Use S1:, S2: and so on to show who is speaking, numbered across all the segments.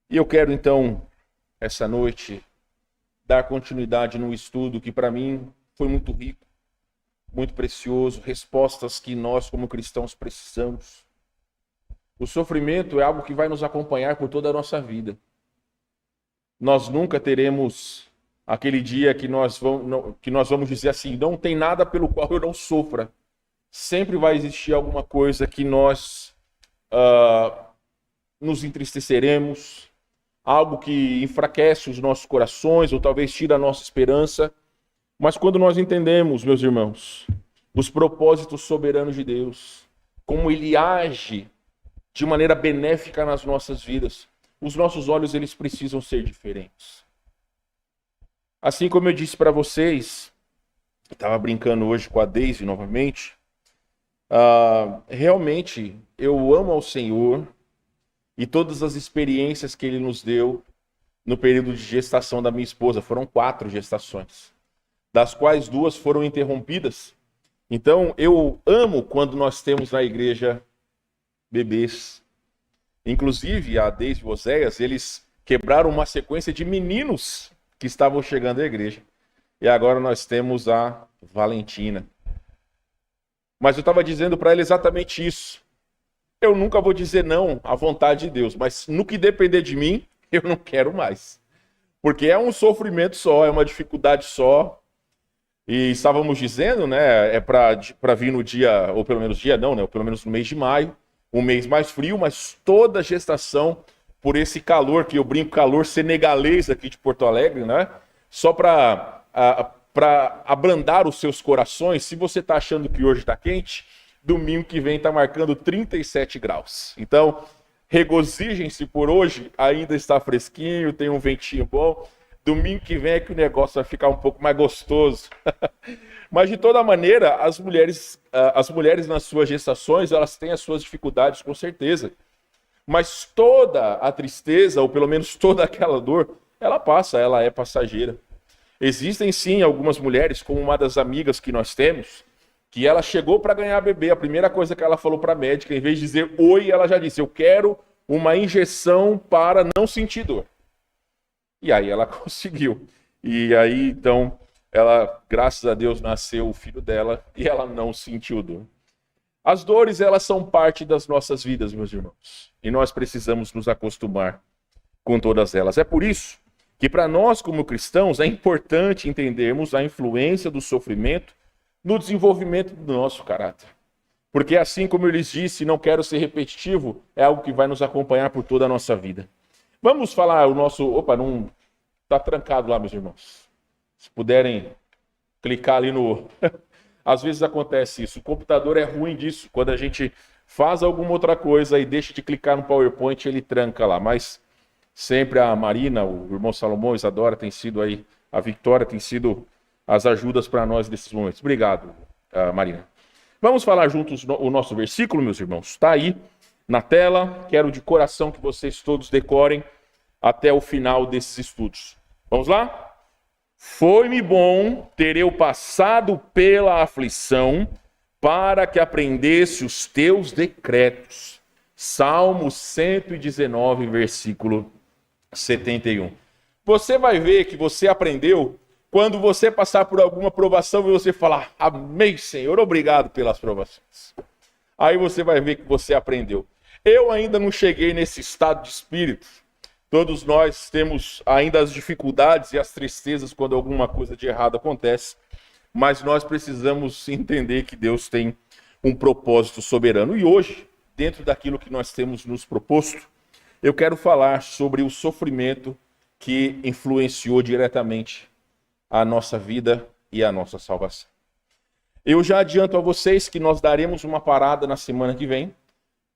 S1: E eu quero então, essa noite, dar continuidade num estudo que para mim foi muito rico, muito precioso, respostas que nós como cristãos precisamos. O sofrimento é algo que vai nos acompanhar por toda a nossa vida. Nós nunca teremos aquele dia que nós vamos dizer assim, não tem nada pelo qual eu não sofra. Sempre vai existir alguma coisa que nós nos entristeceremos, algo que enfraquece os nossos corações ou talvez tira a nossa esperança. Mas quando nós entendemos, meus irmãos, os propósitos soberanos de Deus, como Ele age de maneira benéfica nas nossas vidas, os nossos olhos eles precisam ser diferentes. Assim como eu disse para vocês, eu estava brincando hoje com a Deise novamente, realmente eu amo ao Senhor e todas as experiências que Ele nos deu no período de gestação da minha esposa. Foram 4 gestações, das quais 2 foram interrompidas. Então eu amo quando nós temos na igreja bebês. Inclusive a Deise e o Oséias, eles quebraram uma sequência de meninos que estavam chegando à igreja. E agora nós temos a Valentina. Mas eu estava dizendo para ela exatamente isso. Eu nunca vou dizer não à vontade de Deus, mas no que depender de mim, eu não quero mais. Porque é um sofrimento só, é uma dificuldade só. E estávamos dizendo, né, é para vir no dia, ou pelo menos dia não, né, ou pelo menos no mês de maio, um mês mais frio, mas toda a gestação por esse calor, que eu brinco, calor senegalês aqui de Porto Alegre, né, só para abrandar os seus corações. Se você está achando que hoje está quente, domingo que vem está marcando 37 graus. Então, regozijem-se por hoje, ainda está fresquinho, tem um ventinho bom. Domingo que vem é que o negócio vai ficar um pouco mais gostoso. Mas, de toda maneira, as mulheres nas suas gestações, elas têm as suas dificuldades, com certeza. Mas toda a tristeza, ou pelo menos toda aquela dor, ela passa, ela é passageira. Existem, sim, algumas mulheres, como uma das amigas que nós temos, que ela chegou para ganhar bebê. A primeira coisa que ela falou para a médica, em vez de dizer oi, ela já disse: eu quero uma injeção para não sentir dor. E aí ela conseguiu. E aí, então, ela, graças a Deus, nasceu o filho dela e ela não sentiu dor. As dores, elas são parte das nossas vidas, meus irmãos. E nós precisamos nos acostumar com todas elas. É por isso que para nós, como cristãos, é importante entendermos a influência do sofrimento no desenvolvimento do nosso caráter. Porque assim como eu lhes disse, não quero ser repetitivo, é algo que vai nos acompanhar por toda a nossa vida. Vamos falar o nosso... Opa, não está trancado lá, meus irmãos. Se puderem clicar ali no... Às vezes acontece isso. O computador é ruim disso. Quando a gente faz alguma outra coisa e deixa de clicar no PowerPoint, ele tranca lá. Mas sempre a Marina, o irmão Salomão, a Isadora tem sido aí, a Victória tem sido as ajudas para nós nesses momentos. Obrigado, Marina. Vamos falar juntos o nosso versículo, meus irmãos. Está aí na tela. Quero de coração que vocês todos decorem até o final desses estudos. Vamos lá? Foi-me bom ter eu passado pela aflição para que aprendesse os teus decretos. Salmo 119, versículo 71. Você vai ver que você aprendeu quando você passar por alguma provação e você falar: amém, Senhor, obrigado pelas provações. Aí você vai ver que você aprendeu. Eu ainda não cheguei nesse estado de espírito. Todos nós temos ainda as dificuldades e as tristezas quando alguma coisa de errado acontece, mas nós precisamos entender que Deus tem um propósito soberano. E hoje, dentro daquilo que nós temos nos proposto, eu quero falar sobre o sofrimento que influenciou diretamente a nossa vida e a nossa salvação. Eu já adianto a vocês que nós daremos uma parada na semana que vem.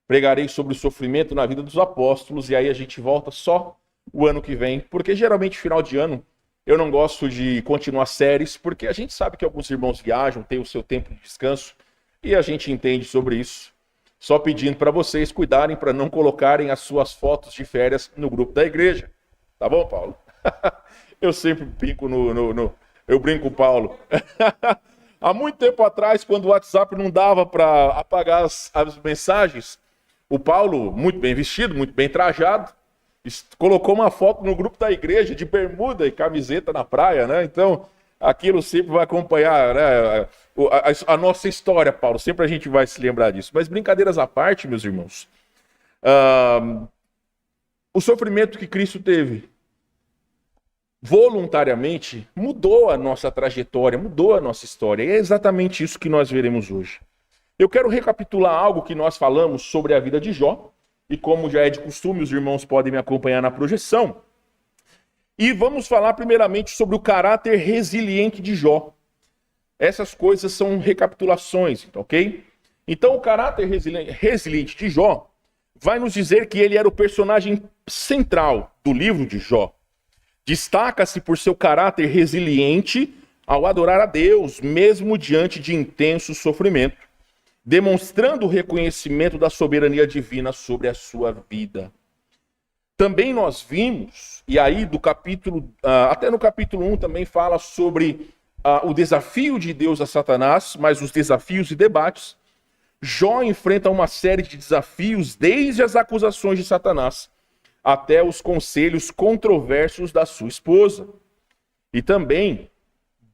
S1: Pregarei sobre o sofrimento na vida dos apóstolos e aí a gente volta só o ano que vem, porque geralmente final de ano eu não gosto de continuar séries, porque a gente sabe que alguns irmãos viajam, têm o seu tempo de descanso e a gente entende sobre isso. Só pedindo para vocês cuidarem para não colocarem as suas fotos de férias no grupo da igreja. Tá bom, Paulo? Eu sempre brinco eu brinco, Paulo. Há muito tempo atrás, quando o WhatsApp não dava para apagar as mensagens, o Paulo, muito bem vestido, muito bem trajado, colocou uma foto no grupo da igreja de bermuda e camiseta na praia, né? Então, aquilo sempre vai acompanhar, né, a nossa história, Paulo. Sempre a gente vai se lembrar disso. Mas brincadeiras à parte, meus irmãos, o sofrimento que Cristo teve voluntariamente mudou a nossa trajetória, mudou a nossa história. E é exatamente isso que nós veremos hoje. Eu quero recapitular algo que nós falamos sobre a vida de Jó, e como já é de costume, os irmãos podem me acompanhar na projeção. E vamos falar primeiramente sobre o caráter resiliente de Jó. Essas coisas são recapitulações, ok? Então o caráter resiliente de Jó vai nos dizer que ele era o personagem central do livro de Jó. Destaca-se por seu caráter resiliente ao adorar a Deus, mesmo diante de intenso sofrimento, demonstrando o reconhecimento da soberania divina sobre a sua vida. Também nós vimos, e aí do capítulo, até no capítulo 1 também fala sobre o desafio de Deus a Satanás, mas os desafios e debates. Jó enfrenta uma série de desafios, desde as acusações de Satanás até os conselhos controversos da sua esposa. E também,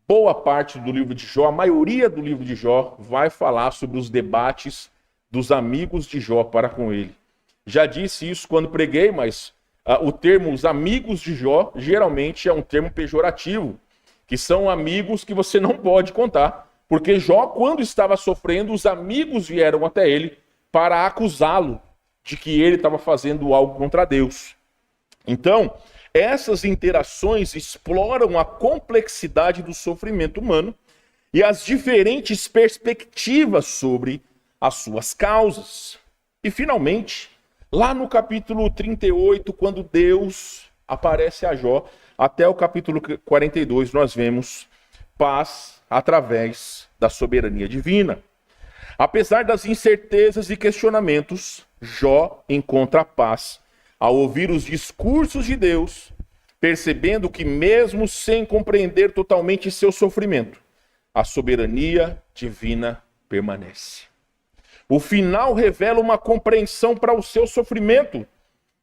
S1: boa parte do livro de Jó, a maioria do livro de Jó, vai falar sobre os debates dos amigos de Jó para com ele. Já disse isso quando preguei, mas o termo os amigos de Jó geralmente é um termo pejorativo, que são amigos que você não pode contar, porque Jó, quando estava sofrendo, os amigos vieram até ele para acusá-lo de que ele estava fazendo algo contra Deus. Então, essas interações exploram a complexidade do sofrimento humano e as diferentes perspectivas sobre as suas causas. E, finalmente, lá no capítulo 38, quando Deus aparece a Jó, até o capítulo 42, nós vemos paz através da soberania divina. Apesar das incertezas e questionamentos, Jó encontra paz ao ouvir os discursos de Deus, percebendo que mesmo sem compreender totalmente seu sofrimento, a soberania divina permanece. O final revela uma compreensão para o seu sofrimento,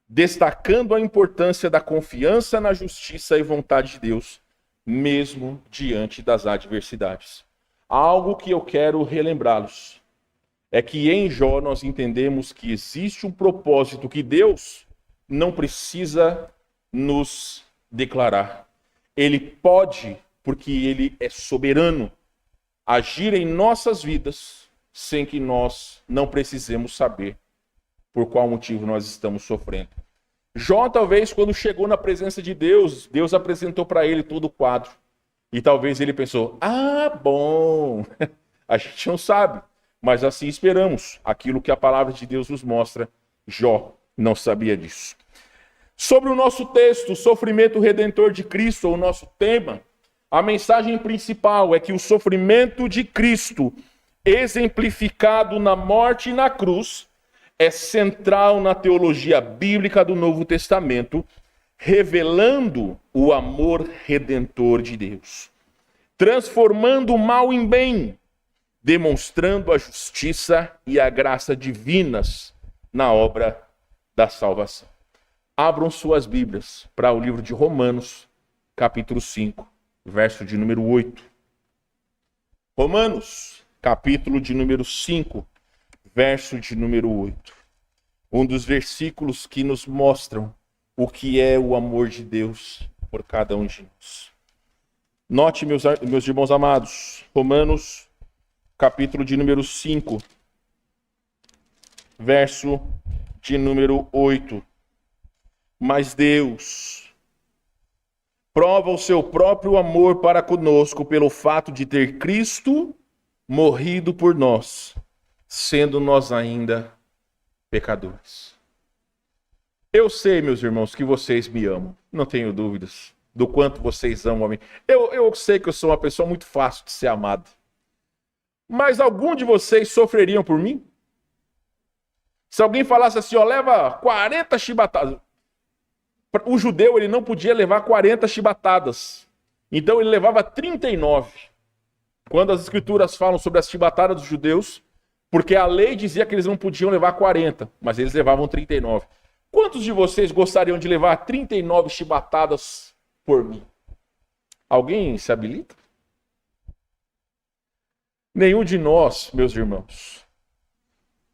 S1: destacando a importância da confiança na justiça e vontade de Deus, mesmo diante das adversidades. Algo que eu quero relembrá-los é que em Jó nós entendemos que existe um propósito que Deus não precisa nos declarar. Ele pode, porque ele é soberano, agir em nossas vidas sem que nós não precisemos saber por qual motivo nós estamos sofrendo. Jó, talvez, quando chegou na presença de Deus, Deus apresentou para ele todo o quadro. E talvez ele pensou, bom, a gente não sabe. Mas assim esperamos. Aquilo que a palavra de Deus nos mostra, Jó não sabia disso. Sobre o nosso texto, o sofrimento redentor de Cristo, o nosso tema, a mensagem principal é que o sofrimento de Cristo, exemplificado na morte e na cruz, é central na teologia bíblica do Novo Testamento, revelando o amor redentor de Deus, transformando o mal em bem, demonstrando a justiça e a graça divinas na obra da salvação. Abram suas Bíblias para o livro de Romanos, capítulo 5, verso de número 8. Romanos, capítulo de número 5, verso de número 8. Um dos versículos que nos mostram o que é o amor de Deus por cada um de nós. Note, meus irmãos amados, Romanos, capítulo de número 5, verso de número 8. Mas Deus prova o seu próprio amor para conosco pelo fato de ter Cristo morrido por nós, sendo nós ainda pecadores. Eu sei, meus irmãos, que vocês me amam. Não tenho dúvidas do quanto vocês amam a mim. Eu sei que eu sou uma pessoa muito fácil de ser amada. Mas algum de vocês sofreriam por mim? Se alguém falasse assim, leva 40 chibatadas. O judeu, ele não podia levar 40 chibatadas. Então ele levava 39. Quando as escrituras falam sobre as chibatadas dos judeus, porque a lei dizia que eles não podiam levar 40, mas eles levavam 39. Quantos de vocês gostariam de levar 39 chibatadas por mim? Alguém se habilita? Nenhum de nós, meus irmãos,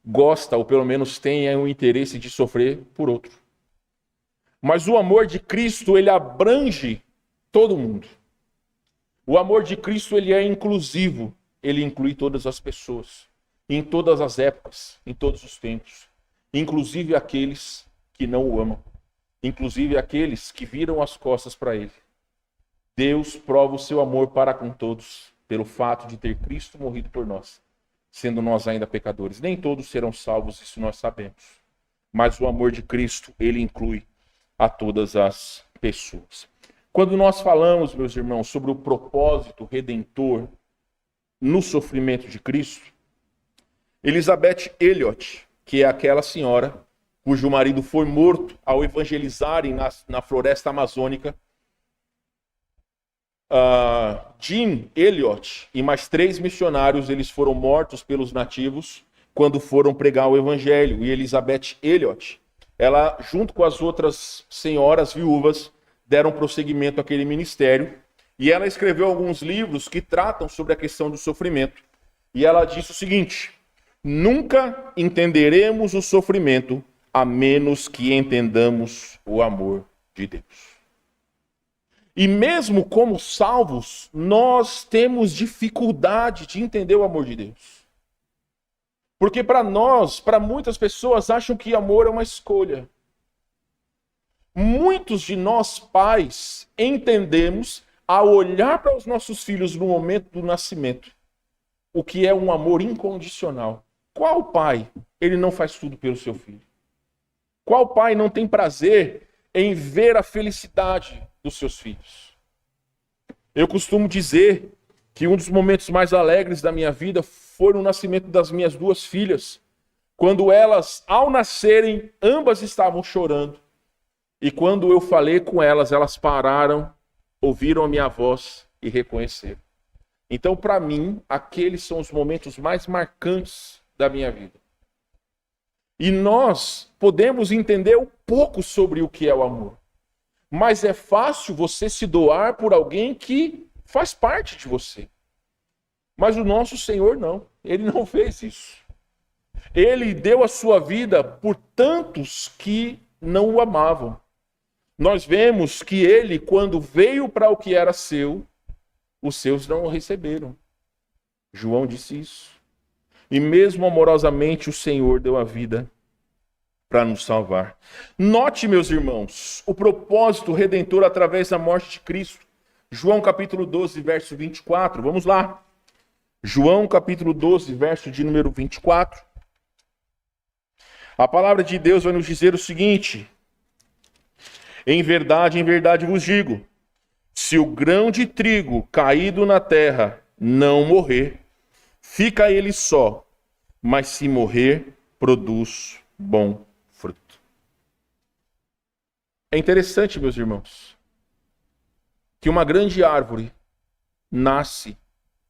S1: gosta ou pelo menos tenha o interesse de sofrer por outro. Mas o amor de Cristo, ele abrange todo mundo. O amor de Cristo, ele é inclusivo. Ele inclui todas as pessoas, em todas as épocas, em todos os tempos. Inclusive aqueles que não o amam. Inclusive aqueles que viram as costas para ele. Deus prova o seu amor para com todos, pelo fato de ter Cristo morrido por nós, sendo nós ainda pecadores. Nem todos serão salvos, isso nós sabemos. Mas o amor de Cristo, ele inclui a todas as pessoas. Quando nós falamos, meus irmãos, sobre o propósito redentor no sofrimento de Cristo, Elizabeth Elliot, que é aquela senhora cujo marido foi morto ao evangelizarem na floresta amazônica, Jim Elliot e mais 3 missionários, eles foram mortos pelos nativos quando foram pregar o evangelho. E Elizabeth Elliot, ela, junto com as outras senhoras viúvas, deram prosseguimento àquele ministério. E ela escreveu alguns livros que tratam sobre a questão do sofrimento. E ela disse o seguinte: nunca entenderemos o sofrimento a menos que entendamos o amor de Deus. E mesmo como salvos, nós temos dificuldade de entender o amor de Deus. Porque para nós, para muitas pessoas, acham que amor é uma escolha. Muitos de nós pais entendemos, ao olhar para os nossos filhos no momento do nascimento, o que é um amor incondicional. Qual pai, ele não faz tudo pelo seu filho? Qual pai não tem prazer em ver a felicidade dos seus filhos? Eu costumo dizer que um dos momentos mais alegres da minha vida foi no nascimento das minhas 2 filhas, quando elas, ao nascerem, ambas estavam chorando. E quando eu falei com elas, elas pararam, ouviram a minha voz e reconheceram. Então, para mim, aqueles são os momentos mais marcantes da minha vida. E nós podemos entender um pouco sobre o que é o amor. Mas é fácil você se doar por alguém que faz parte de você. Mas o nosso Senhor não. Ele não fez isso. Ele deu a sua vida por tantos que não o amavam. Nós vemos que ele, quando veio para o que era seu, os seus não o receberam. João disse isso. E mesmo amorosamente o Senhor deu a vida para nos salvar. Note, meus irmãos, o propósito redentor através da morte de Cristo. João capítulo 12, verso 24. Vamos lá. João capítulo 12, verso de número 24. A palavra de Deus vai nos dizer o seguinte: em verdade vos digo, se o grão de trigo caído na terra não morrer, fica ele só, mas se morrer, produz bom fruto. É interessante, meus irmãos, que uma grande árvore nasce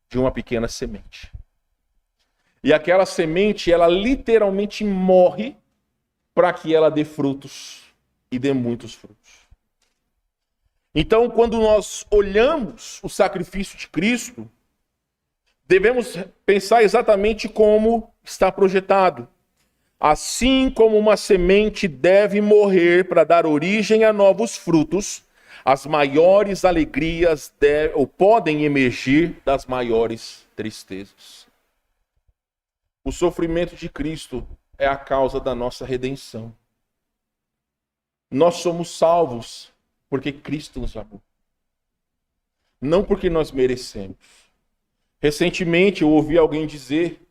S1: de uma pequena semente. E aquela semente, ela literalmente morre para que ela dê frutos e dê muitos frutos. Então, quando nós olhamos o sacrifício de Cristo, devemos pensar exatamente como está projetado. Assim como uma semente deve morrer para dar origem a novos frutos, as maiores alegrias podem emergir das maiores tristezas. O sofrimento de Cristo é a causa da nossa redenção. Nós somos salvos porque Cristo nos amou. Não porque nós merecemos. Recentemente eu ouvi alguém dizer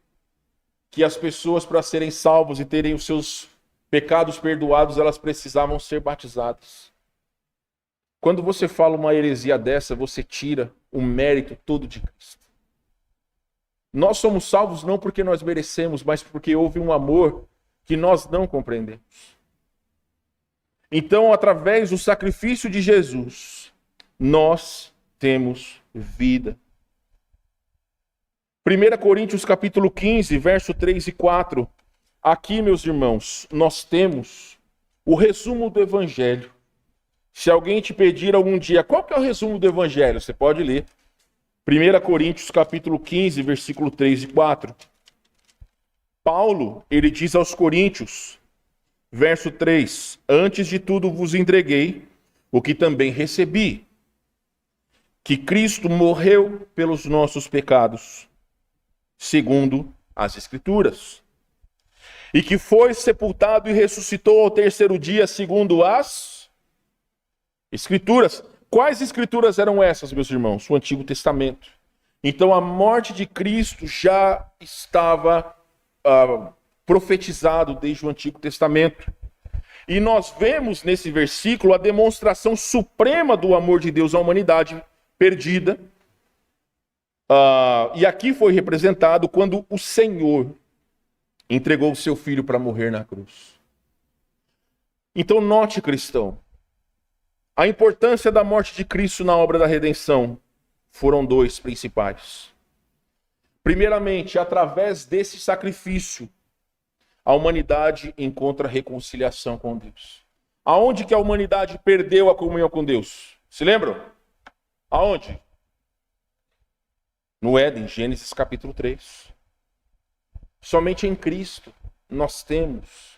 S1: que as pessoas, para serem salvos e terem os seus pecados perdoados, elas precisavam ser batizadas. Quando você fala uma heresia dessa, você tira o mérito todo de Cristo. Nós somos salvos não porque nós merecemos, mas porque houve um amor que nós não compreendemos. Então, através do sacrifício de Jesus, nós temos vida. 1 Coríntios capítulo 15, verso 3 e 4. Aqui, meus irmãos, nós temos o resumo do Evangelho. Se alguém te pedir algum dia, qual que é o resumo do Evangelho? Você pode ler. 1 Coríntios capítulo 15, versículo 3 e 4. Paulo, ele diz aos Coríntios, verso 3, antes de tudo vos entreguei o que também recebi, que Cristo morreu pelos nossos pecados, segundo as Escrituras, e que foi sepultado e ressuscitou ao terceiro dia, segundo as Escrituras. Quais Escrituras eram essas, meus irmãos? O Antigo Testamento. Então a morte de Cristo já estava profetizado desde o Antigo Testamento. E nós vemos nesse versículo a demonstração suprema do amor de Deus à humanidade perdida. E aqui foi representado quando o Senhor entregou o seu Filho para morrer na cruz. Então note, cristão, a importância da morte de Cristo na obra da redenção foram dois principais. Primeiramente, através desse sacrifício, a humanidade encontra reconciliação com Deus. Aonde que a humanidade perdeu a comunhão com Deus? Se lembram? Aonde? No Éden, Gênesis capítulo 3. Somente em Cristo nós temos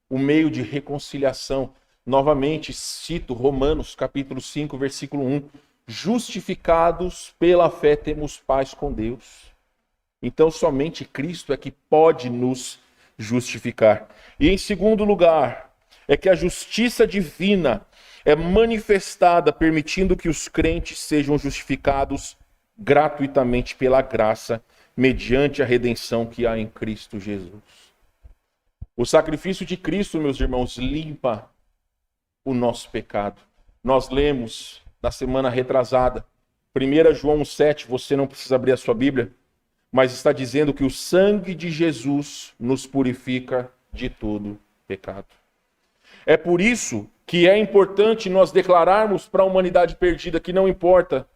S1: o meio de reconciliação. Novamente, cito Romanos capítulo 5, versículo 1. Justificados pela fé temos paz com Deus. Então, somente Cristo é que pode nos justificar. E em segundo lugar, é que a justiça divina é manifestada, permitindo que os crentes sejam justificados gratuitamente pela graça, mediante a redenção que há em Cristo Jesus. O sacrifício de Cristo, meus irmãos, limpa o nosso pecado. Nós lemos na semana retrasada, 1 João 7, você não precisa abrir a sua Bíblia, mas está dizendo que o sangue de Jesus nos purifica de todo pecado. É por isso que é importante nós declararmos para a humanidade perdida que não importa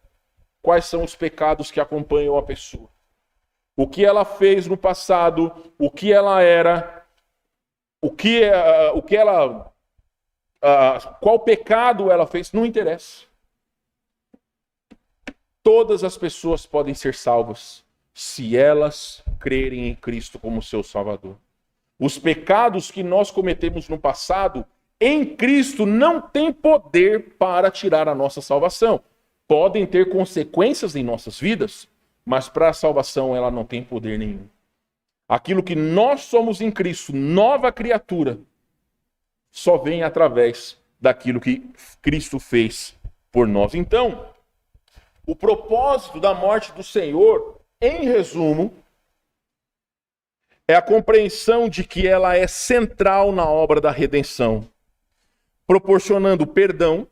S1: quais são os pecados que acompanham a pessoa, o que ela fez no passado, o que ela era, qual pecado ela fez, não interessa. Todas as pessoas podem ser salvas se elas crerem em Cristo como seu Salvador. Os pecados que nós cometemos no passado, em Cristo, não têm poder para tirar a nossa salvação. Podem ter consequências em nossas vidas, mas para a salvação ela não tem poder nenhum. Aquilo que nós somos em Cristo, nova criatura, só vem através daquilo que Cristo fez por nós. Então, o propósito da morte do Senhor, em resumo, é a compreensão de que ela é central na obra da redenção, proporcionando perdão,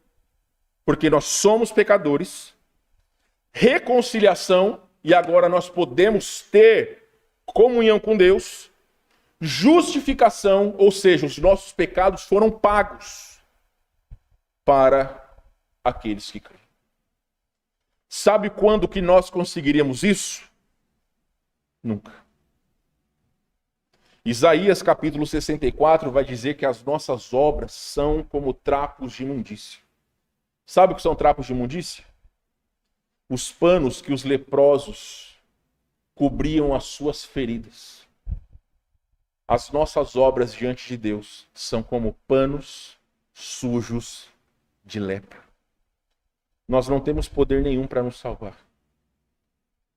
S1: porque nós somos pecadores, reconciliação, e agora nós podemos ter comunhão com Deus, justificação, ou seja, os nossos pecados foram pagos para aqueles que creem. Sabe quando que nós conseguiríamos isso? Nunca. Isaías capítulo 64 vai dizer que as nossas obras são como trapos de imundícia. Sabe o que são trapos de imundícia? Os panos que os leprosos cobriam as suas feridas. As nossas obras diante de Deus são como panos sujos de lepra. Nós não temos poder nenhum para nos salvar.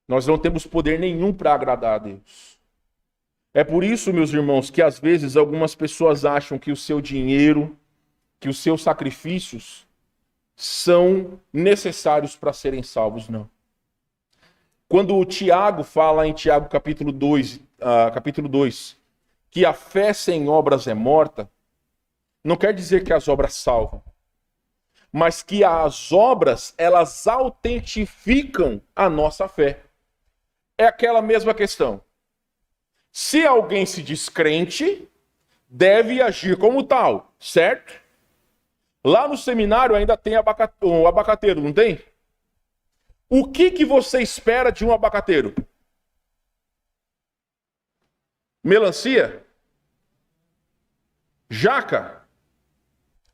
S1: Nós não temos poder nenhum para agradar a Deus. É por isso, meus irmãos, que às vezes algumas pessoas acham que o seu dinheiro, que os seus sacrifícios são necessários para serem salvos. Não. Quando o Tiago fala em Tiago capítulo 2, que a fé sem obras é morta, não quer dizer que as obras salvam, mas que as obras, elas autentificam a nossa fé. É aquela mesma questão. Se alguém se diz crente, deve agir como tal, certo? Lá no seminário ainda tem o abacateiro, não tem? O que você espera de um abacateiro? Melancia? Jaca?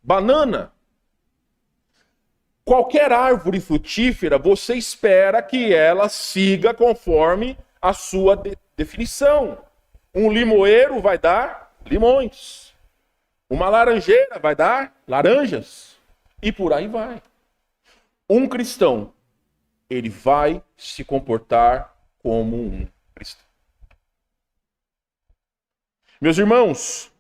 S1: banana. Qualquer árvore frutífera, você espera que ela siga conforme a sua definição. Um limoeiro vai dar limões. Uma laranjeira vai dar laranjas. E por aí vai. Um cristão, ele vai se comportar como um cristão. Meus irmãos,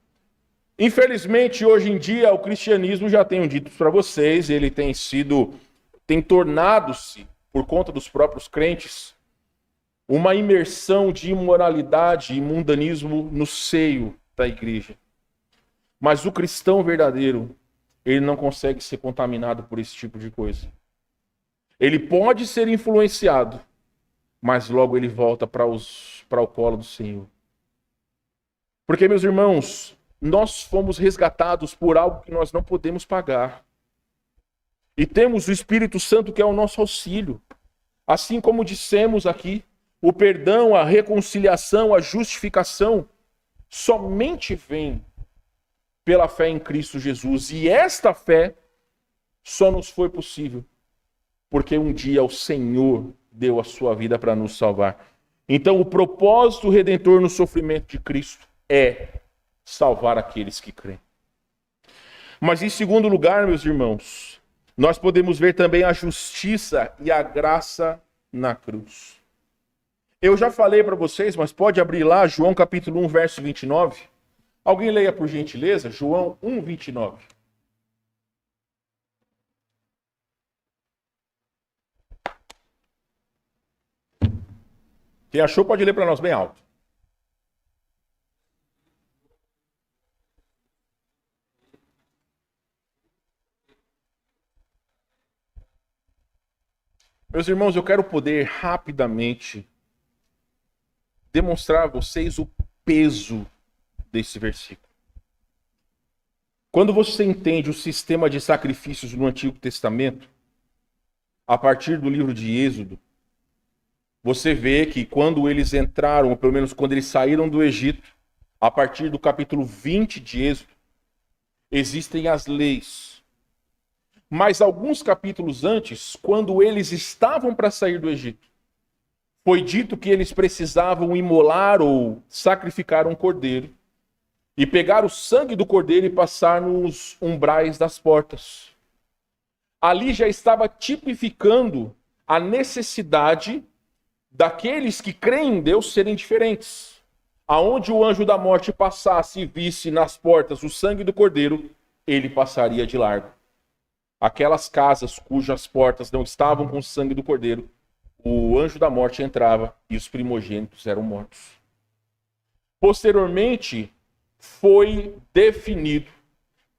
S1: infelizmente hoje em dia o cristianismo, já tenho dito para vocês, ele tem tornado-se, por conta dos próprios crentes, uma imersão de imoralidade e mundanismo no seio da igreja. Mas o cristão verdadeiro, ele não consegue ser contaminado por esse tipo de coisa. Ele pode ser influenciado, mas logo ele volta para o colo do Senhor. Porque, meus irmãos, nós fomos resgatados por algo que nós não podemos pagar. E temos o Espírito Santo que é o nosso auxílio. Assim como dissemos aqui, o perdão, a reconciliação, a justificação somente vem pela fé em Cristo Jesus. E esta fé só nos foi possível porque um dia o Senhor deu a sua vida para nos salvar. Então, o propósito redentor no sofrimento de Cristo é salvar aqueles que creem. Mas em segundo lugar, meus irmãos, nós podemos ver também a justiça e a graça na cruz. Eu já falei para vocês, mas pode abrir lá, João capítulo 1, verso 29. Alguém leia por gentileza, João 1, 29. Quem achou pode ler para nós bem alto. Meus irmãos, eu quero poder rapidamente demonstrar a vocês o peso desse versículo. Quando você entende o sistema de sacrifícios no Antigo Testamento, a partir do livro de Êxodo, você vê que quando eles entraram, ou pelo menos quando eles saíram do Egito, a partir do capítulo 20 de Êxodo, existem as leis. Mas alguns capítulos antes, quando eles estavam para sair do Egito, foi dito que eles precisavam imolar ou sacrificar um cordeiro e pegar o sangue do cordeiro e passar nos umbrais das portas. Ali já estava tipificando a necessidade daqueles que creem em Deus serem diferentes. Aonde o anjo da morte passasse e visse nas portas o sangue do cordeiro, ele passaria de largo. Aquelas casas cujas portas não estavam com o sangue do cordeiro, o anjo da morte entrava e os primogênitos eram mortos. Posteriormente, foi definido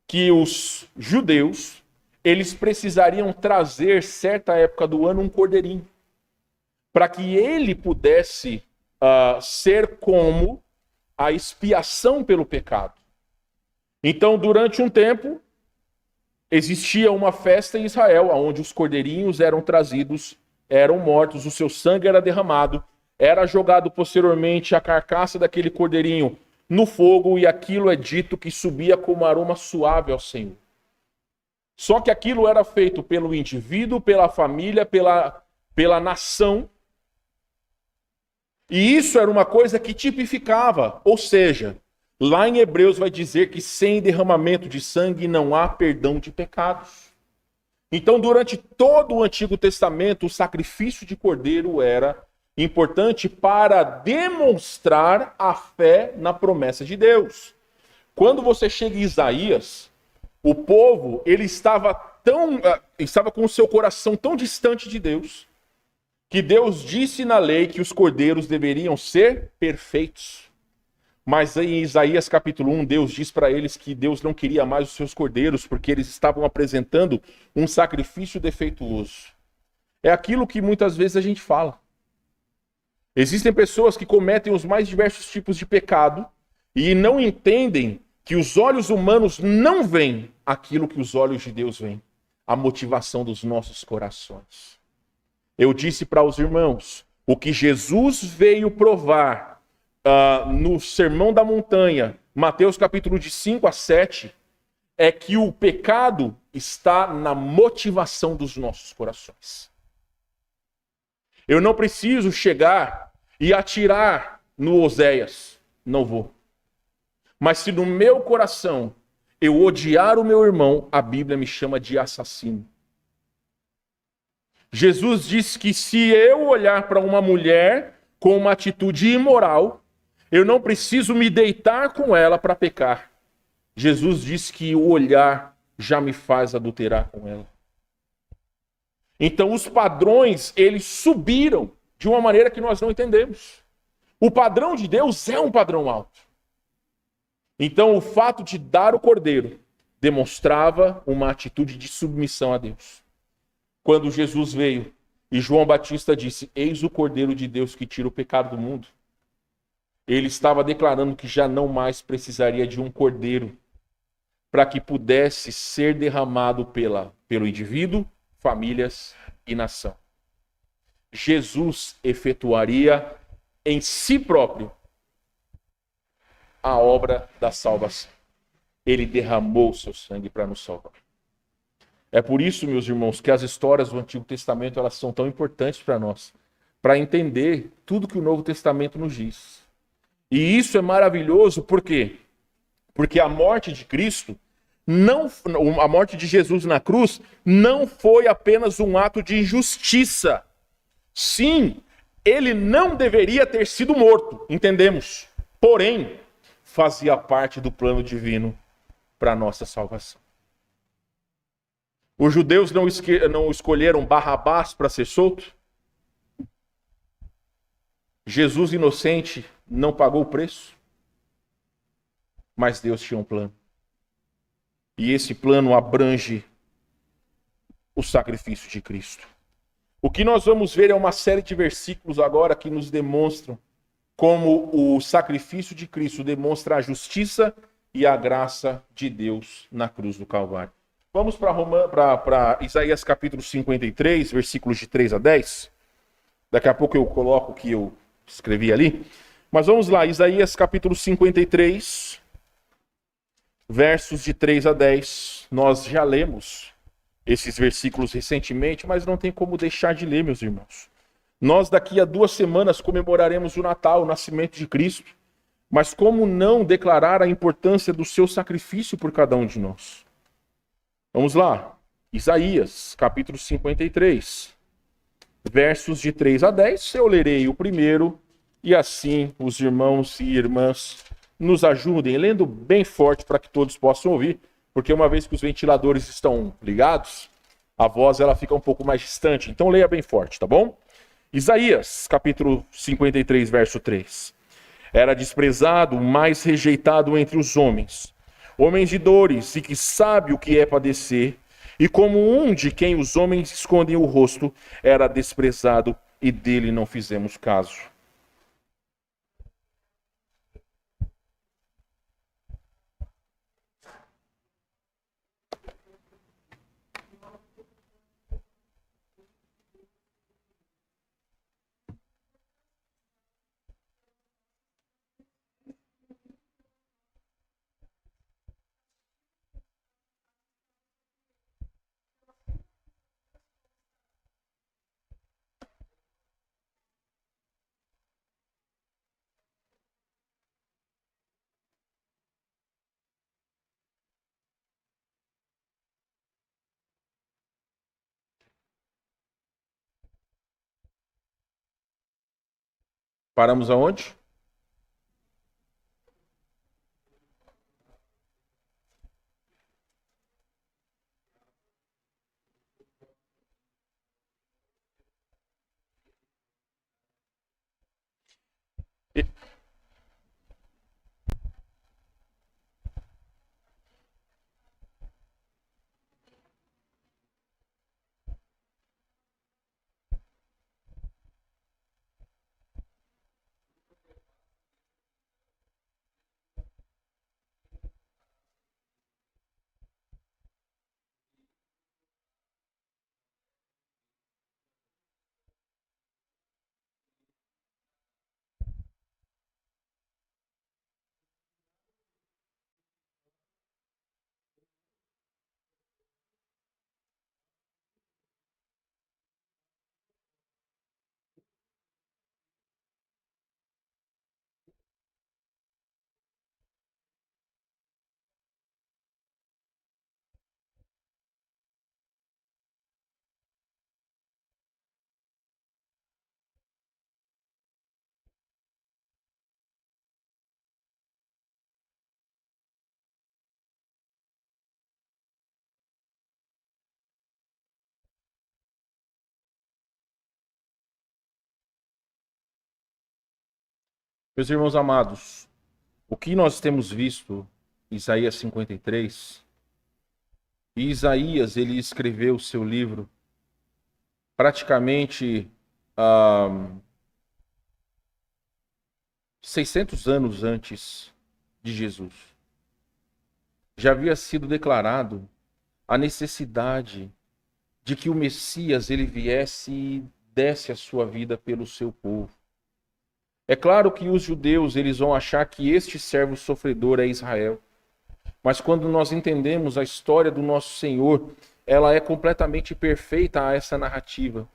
S1: que os judeus, eles precisariam trazer, certa época do ano, um cordeirinho, para que ele pudesse ser como a expiação pelo pecado. Então, durante um tempo, existia uma festa em Israel, onde os cordeirinhos eram trazidos, eram mortos, o seu sangue era derramado, era jogado posteriormente a carcaça daquele cordeirinho no fogo, e aquilo é dito que subia como aroma suave ao Senhor. Só que aquilo era feito pelo indivíduo, pela família, pela nação, e isso era uma coisa que tipificava, ou seja, lá em Hebreus vai dizer que sem derramamento de sangue não há perdão de pecados. Então, durante todo o Antigo Testamento, o sacrifício de cordeiro era importante para demonstrar a fé na promessa de Deus. Quando você chega em Isaías, o povo ele estava com o seu coração tão distante de Deus, que Deus disse na lei que os cordeiros deveriam ser perfeitos. Mas em Isaías capítulo 1, Deus diz para eles que Deus não queria mais os seus cordeiros, porque eles estavam apresentando um sacrifício defeituoso. É aquilo que muitas vezes a gente fala. Existem pessoas que cometem os mais diversos tipos de pecado e não entendem que os olhos humanos não veem aquilo que os olhos de Deus veem, a motivação dos nossos corações. Eu disse para os irmãos, o que Jesus veio provar no Sermão da Montanha, Mateus capítulo de 5 a 7, é que o pecado está na motivação dos nossos corações. Eu não preciso chegar e atirar no Oséias. Não vou. Mas se no meu coração eu odiar o meu irmão, a Bíblia me chama de assassino. Jesus disse que se eu olhar para uma mulher com uma atitude imoral, eu não preciso me deitar com ela para pecar. Jesus disse que o olhar já me faz adulterar com ela. Então os padrões, eles subiram de uma maneira que nós não entendemos. O padrão de Deus é um padrão alto. Então o fato de dar o cordeiro demonstrava uma atitude de submissão a Deus. Quando Jesus veio e João Batista disse: eis o cordeiro de Deus que tira o pecado do mundo, ele estava declarando que já não mais precisaria de um cordeiro para que pudesse ser derramado pelo indivíduo, famílias e nação. Jesus efetuaria em si próprio a obra da salvação. Ele derramou o seu sangue para nos salvar. É por isso, meus irmãos, que as histórias do Antigo Testamento elas são tão importantes para nós, para entender tudo que o Novo Testamento nos diz. E isso é maravilhoso, por quê? Porque a morte de Cristo, a morte de Jesus na cruz, não foi apenas um ato de injustiça. Sim, ele não deveria ter sido morto, entendemos. Porém, fazia parte do plano divino para a nossa salvação. Os judeus não escolheram Barrabás para ser solto? Jesus inocente não pagou o preço? Mas Deus tinha um plano. E esse plano abrange o sacrifício de Cristo. O que nós vamos ver é uma série de versículos agora que nos demonstram como o sacrifício de Cristo demonstra a justiça e a graça de Deus na cruz do Calvário. Vamos para Isaías capítulo 53, versículos de 3 a 10. Daqui a pouco eu coloco o que eu escrevi ali. Mas vamos lá, Isaías capítulo 53, versos de 3 a 10. Nós já lemos esses versículos recentemente, mas não tem como deixar de ler, meus irmãos. Nós daqui a 2 semanas comemoraremos o Natal, o nascimento de Cristo. Mas como não declarar a importância do seu sacrifício por cada um de nós? Vamos lá, Isaías, capítulo 53, versos de 3 a 10. Eu lerei o primeiro e assim os irmãos e irmãs nos ajudem, lendo bem forte para que todos possam ouvir, porque uma vez que os ventiladores estão ligados, a voz ela fica um pouco mais distante. Então leia bem forte, tá bom? Isaías, capítulo 53, verso 3. Era desprezado, mais rejeitado entre os homens, homens de dores e que sabe o que é padecer, e como um de quem os homens escondem o rosto, era desprezado e dele não fizemos caso. Paramos aonde? Meus irmãos amados, o que nós temos visto em Isaías 53, e Isaías ele escreveu o seu livro praticamente 600 anos antes de Jesus. Já havia sido declarado a necessidade de que o Messias ele viesse e desse a sua vida pelo seu povo. É claro que os judeus eles vão achar que este servo sofredor é Israel. Mas quando nós entendemos a história do nosso Senhor, ela é completamente perfeita a essa narrativa.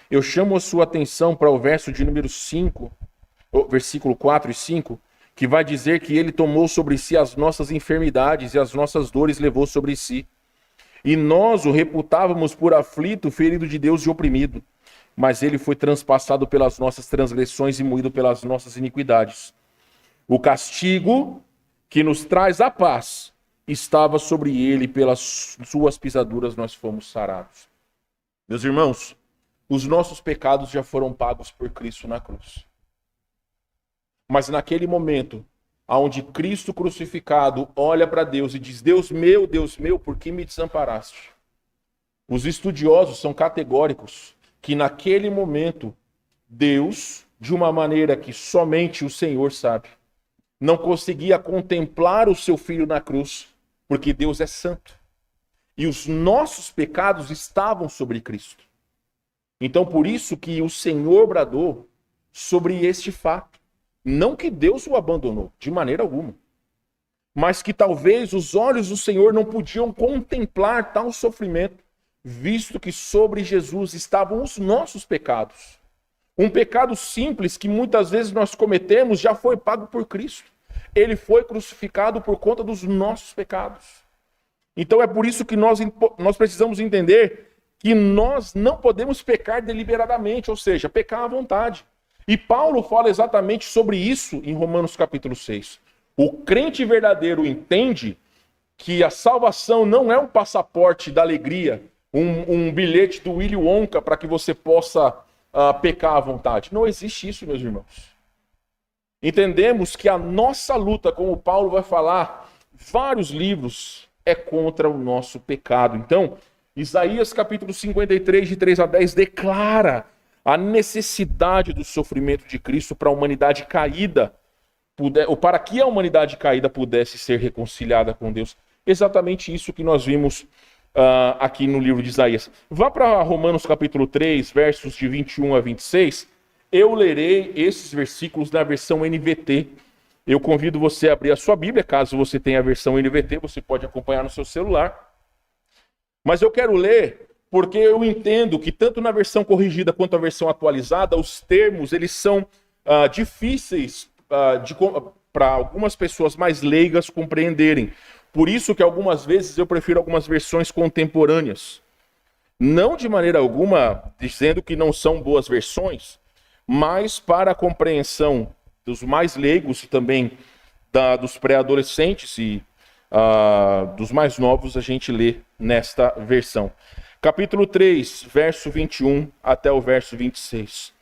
S1: Eu chamo a sua atenção para o verso de número 5, versículo 4 e 5, que vai dizer que ele tomou sobre si as nossas enfermidades e as nossas dores levou sobre si. E nós o reputávamos por aflito, ferido de Deus e oprimido. Mas ele foi transpassado pelas nossas transgressões e moído pelas nossas iniquidades. O castigo que nos traz a paz estava sobre ele, pelas suas pisaduras nós fomos sarados. Meus irmãos, os nossos pecados já foram pagos por Cristo na cruz. Mas naquele momento, onde Cristo crucificado olha para Deus e diz: Deus meu, por que me desamparaste? Os estudiosos são categóricos que naquele momento, Deus, de uma maneira que somente o Senhor sabe, não conseguia contemplar o seu filho na cruz, porque Deus é santo. E os nossos pecados estavam sobre Cristo. Então, por isso que o Senhor bradou sobre este fato. Não que Deus o abandonou, de maneira alguma. Mas que talvez os olhos do Senhor não podiam contemplar tal sofrimento, visto que sobre Jesus estavam os nossos pecados. Um pecado simples que muitas vezes nós cometemos já foi pago por Cristo. Ele foi crucificado por conta dos nossos pecados. Então é por isso que nós precisamos entender que nós não podemos pecar deliberadamente, ou seja, pecar à vontade. E Paulo fala exatamente sobre isso em Romanos capítulo 6. O crente verdadeiro entende que a salvação não é um passaporte da alegria, um bilhete do Willy Wonka para que você possa pecar à vontade. Não existe isso, meus irmãos. Entendemos que a nossa luta, como Paulo vai falar, vários livros, é contra o nosso pecado. Então, Isaías capítulo 53, de 3 a 10, declara a necessidade do sofrimento de Cristo para a humanidade caída, ou para que a humanidade caída pudesse ser reconciliada com Deus. Exatamente isso que nós vimos aqui no livro de Isaías. Vá para Romanos capítulo 3, versos de 21 a 26. Eu lerei esses versículos na versão NVT. Eu convido você a abrir a sua Bíblia, caso você tenha a versão NVT, você pode acompanhar no seu celular. Mas eu quero ler porque eu entendo que tanto na versão corrigida quanto na versão atualizada, os termos eles são difíceis para algumas pessoas mais leigas compreenderem. Por isso que algumas vezes eu prefiro algumas versões contemporâneas. Não de maneira alguma dizendo que não são boas versões, mas para a compreensão dos mais leigos e também dos pré-adolescentes e dos mais novos, a gente lê nesta versão. Capítulo 3, verso 21 até o verso 26.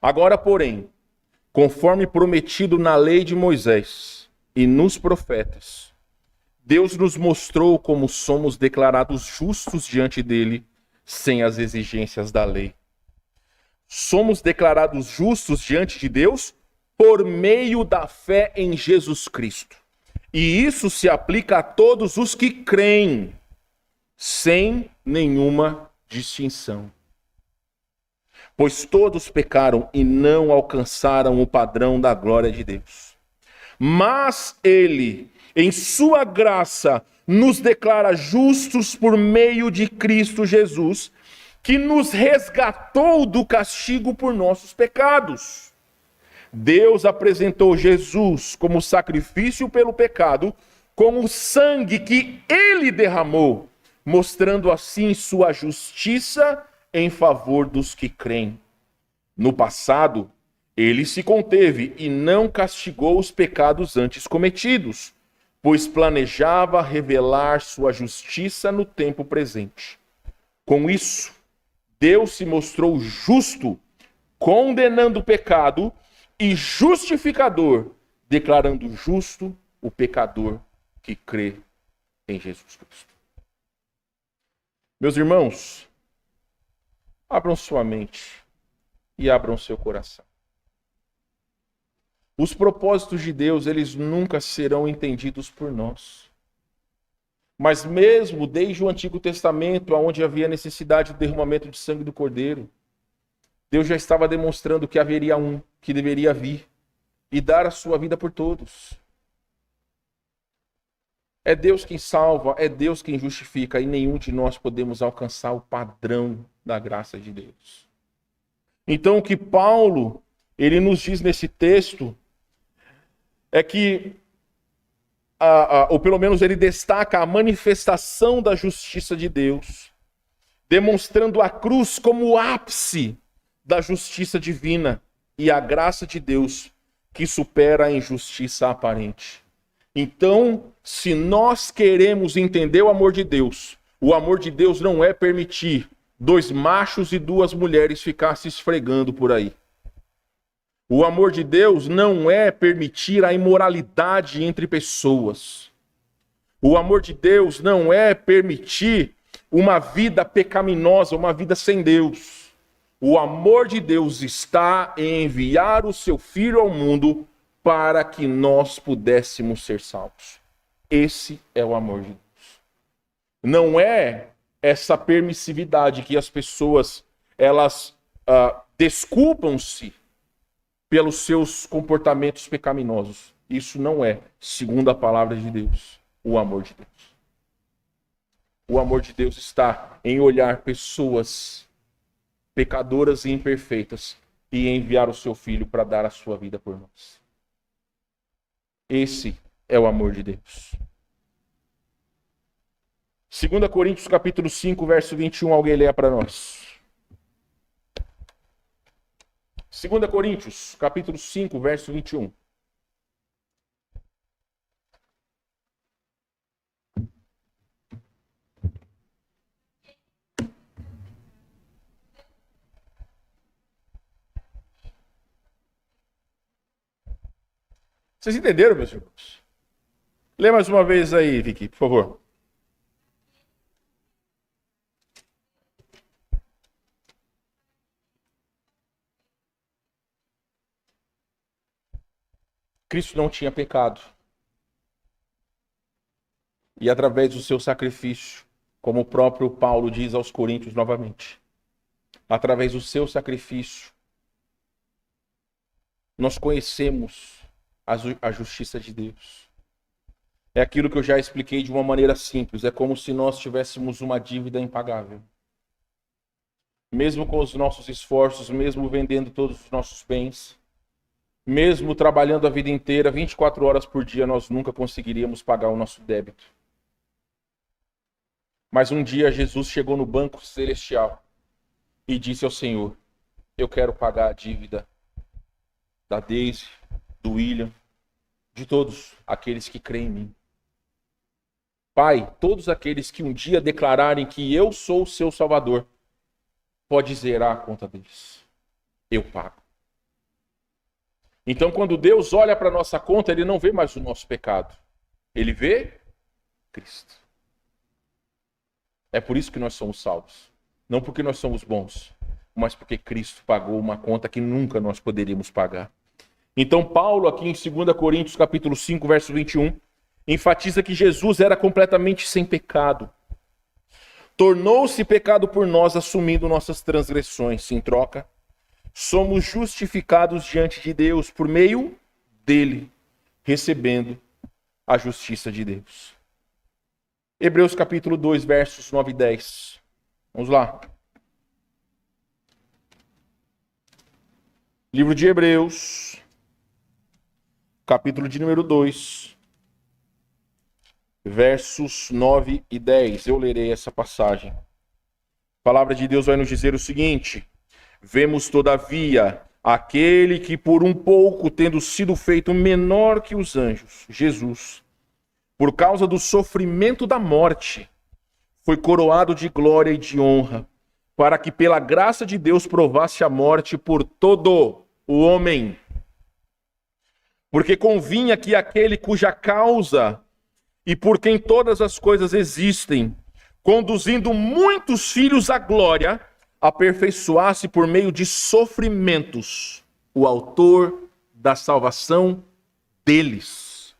S1: Agora, porém, conforme prometido na lei de Moisés e nos profetas, Deus nos mostrou como somos declarados justos diante dele, sem as exigências da lei. Somos declarados justos diante de Deus por meio da fé em Jesus Cristo. E isso se aplica a todos os que creem, sem nenhuma distinção. Pois todos pecaram e não alcançaram o padrão da glória de Deus. Mas ele, em sua graça, nos declara justos por meio de Cristo Jesus, que nos resgatou do castigo por nossos pecados. Deus apresentou Jesus como sacrifício pelo pecado, com o sangue que ele derramou, mostrando assim sua justiça em favor dos que creem. No passado, ele se conteve e não castigou os pecados antes cometidos, pois planejava revelar sua justiça no tempo presente. Com isso, Deus se mostrou justo condenando o pecado, e justificador, declarando justo o pecador que crê em Jesus Cristo. Meus irmãos, abram sua mente e abram seu coração. Os propósitos de Deus, eles nunca serão entendidos por nós. Mas mesmo desde o Antigo Testamento, onde havia necessidade do derramamento de sangue do Cordeiro, Deus já estava demonstrando que haveria um que deveria vir e dar a sua vida por todos. É Deus quem salva, é Deus quem justifica, e nenhum de nós podemos alcançar o padrão da graça de Deus. Então o que Paulo, ele nos diz nesse texto, é que, ou pelo menos ele destaca a manifestação da justiça de Deus, demonstrando a cruz como o ápice da justiça divina e a graça de Deus que supera a injustiça aparente. Então, se nós queremos entender o amor de Deus não é permitir 2 machos e 2 mulheres ficar se esfregando por aí. O amor de Deus não é permitir a imoralidade entre pessoas. O amor de Deus não é permitir uma vida pecaminosa, uma vida sem Deus. O amor de Deus está em enviar o seu Filho ao mundo para que nós pudéssemos ser salvos. Esse é o amor de Deus. Não é essa permissividade que as pessoas, elas desculpam-se pelos seus comportamentos pecaminosos. Isso não é, segundo a palavra de Deus, o amor de Deus. O amor de Deus está em olhar pessoas pecadoras e imperfeitas e enviar o seu Filho para dar a sua vida por nós. Esse é o amor de Deus. 2 Coríntios capítulo 5, verso 21, alguém lê para nós. 2 Coríntios, capítulo 5, verso 21. Vocês entenderam, meus irmãos? Lê mais uma vez aí, Vicky, por favor. Cristo não tinha pecado. E através do seu sacrifício, como o próprio Paulo diz aos Coríntios novamente, através do seu sacrifício, nós conhecemos a justiça de Deus. É aquilo que eu já expliquei de uma maneira simples. É como se nós tivéssemos uma dívida impagável. Mesmo com os nossos esforços, mesmo vendendo todos os nossos bens, mesmo trabalhando a vida inteira, 24 horas por dia, nós nunca conseguiríamos pagar o nosso débito. Mas um dia Jesus chegou no banco celestial e disse ao Senhor: eu quero pagar a dívida da Daisy, do William, de todos aqueles que creem em mim. Pai, todos aqueles que um dia declararem que eu sou o seu Salvador, pode zerar a conta deles. Eu pago. Então, quando Deus olha para a nossa conta, Ele não vê mais o nosso pecado. Ele vê Cristo. É por isso que nós somos salvos. Não porque nós somos bons, mas porque Cristo pagou uma conta que nunca nós poderíamos pagar. Então, Paulo, aqui em 2 Coríntios, capítulo 5, verso 21, enfatiza que Jesus era completamente sem pecado. Tornou-se pecado por nós, assumindo nossas transgressões. Em troca, somos justificados diante de Deus por meio dele, recebendo a justiça de Deus. Hebreus capítulo 2, versos 9 e 10. Vamos lá. Livro de Hebreus, capítulo de número 2, versos 9 e 10. Eu lerei essa passagem. A palavra de Deus vai nos dizer o seguinte: vemos, todavia, aquele que por um pouco, tendo sido feito menor que os anjos, Jesus, por causa do sofrimento da morte, foi coroado de glória e de honra, para que pela graça de Deus provasse a morte por todo o homem. Porque convinha que aquele cuja causa e por quem todas as coisas existem, conduzindo muitos filhos à glória, aperfeiçoasse por meio de sofrimentos o autor da salvação deles.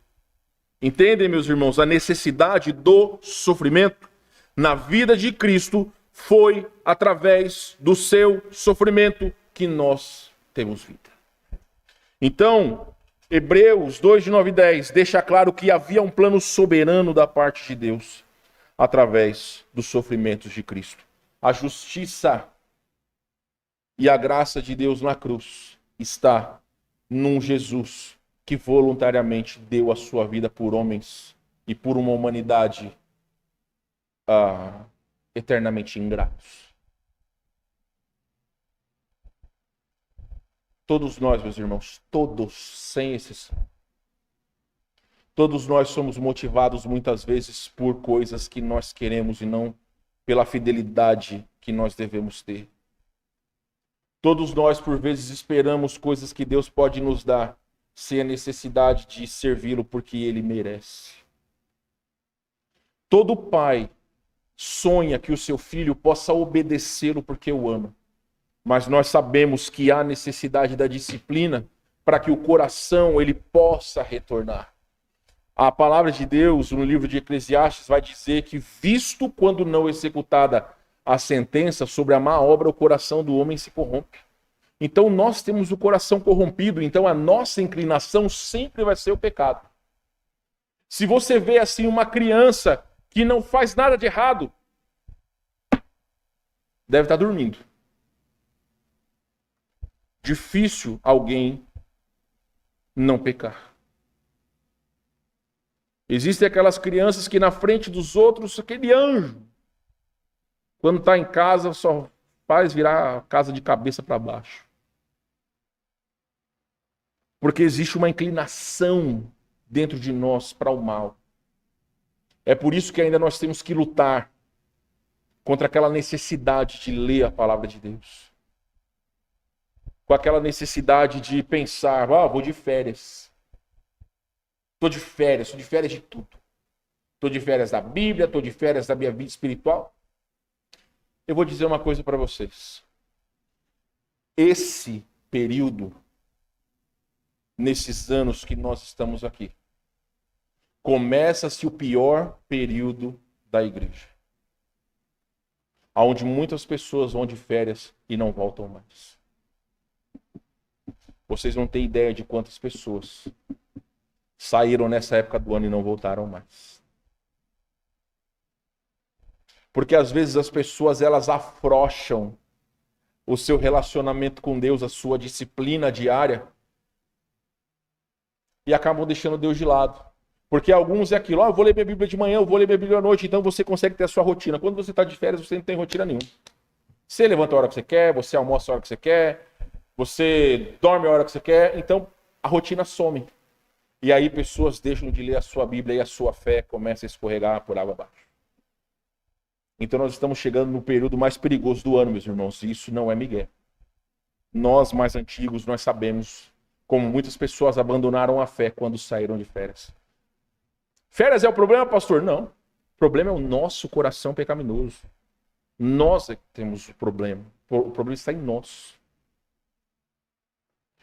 S1: Entendem, meus irmãos, a necessidade do sofrimento na vida de Cristo foi através do seu sofrimento que nós temos vida. Então, Hebreus 2, de 9 e 10, deixa claro que havia um plano soberano da parte de Deus através dos sofrimentos de Cristo. A justiça e a graça de Deus na cruz está num Jesus que voluntariamente deu a sua vida por homens e por uma humanidade eternamente ingratos. Todos nós, meus irmãos, todos, sem exceção, todos nós somos motivados muitas vezes por coisas que nós queremos e não pela fidelidade que nós devemos ter. Todos nós, por vezes, esperamos coisas que Deus pode nos dar sem a necessidade de servi-lo porque Ele merece. Todo pai sonha que o seu filho possa obedecê-lo porque o ama. Mas nós sabemos que há necessidade da disciplina para que o coração ele possa retornar. A palavra de Deus, no livro de Eclesiastes, vai dizer que, visto quando não executada a sentença sobre a má obra, o coração do homem se corrompe. Então nós temos o coração corrompido, então a nossa inclinação sempre vai ser o pecado. Se você vê assim uma criança que não faz nada de errado, deve estar dormindo. Difícil alguém não pecar. Existem aquelas crianças que na frente dos outros, aquele anjo, quando está em casa, só faz virar a casa de cabeça para baixo. Porque existe uma inclinação dentro de nós para o mal. É por isso que ainda nós temos que lutar contra aquela necessidade de ler a palavra de Deus. Com aquela necessidade de pensar, vou de férias. Estou de férias de tudo. Estou de férias da Bíblia, estou de férias da minha vida espiritual. Eu vou dizer uma coisa para vocês. Esse período, nesses anos que nós estamos aqui, começa-se o pior período da igreja. Onde muitas pessoas vão de férias e não voltam mais. Vocês não têm ideia de quantas pessoas saíram nessa época do ano e não voltaram mais. Porque às vezes as pessoas elas afrouxam o seu relacionamento com Deus, a sua disciplina diária, e acabam deixando Deus de lado. Porque alguns é aquilo, eu vou ler minha Bíblia de manhã, eu vou ler minha Bíblia à noite, então você consegue ter a sua rotina. Quando você está de férias, você não tem rotina nenhuma. Você levanta a hora que você quer, você almoça a hora que você quer, você dorme a hora que você quer, então a rotina some. E aí pessoas deixam de ler a sua Bíblia e a sua fé começa a escorregar por água abaixo. Então nós estamos chegando no período mais perigoso do ano, meus irmãos, e isso não é migué. Nós mais antigos, nós sabemos como muitas pessoas abandonaram a fé quando saíram de férias. Férias é o problema, pastor? Não. O problema é o nosso coração pecaminoso. Nós é que temos o problema. O problema está em nós.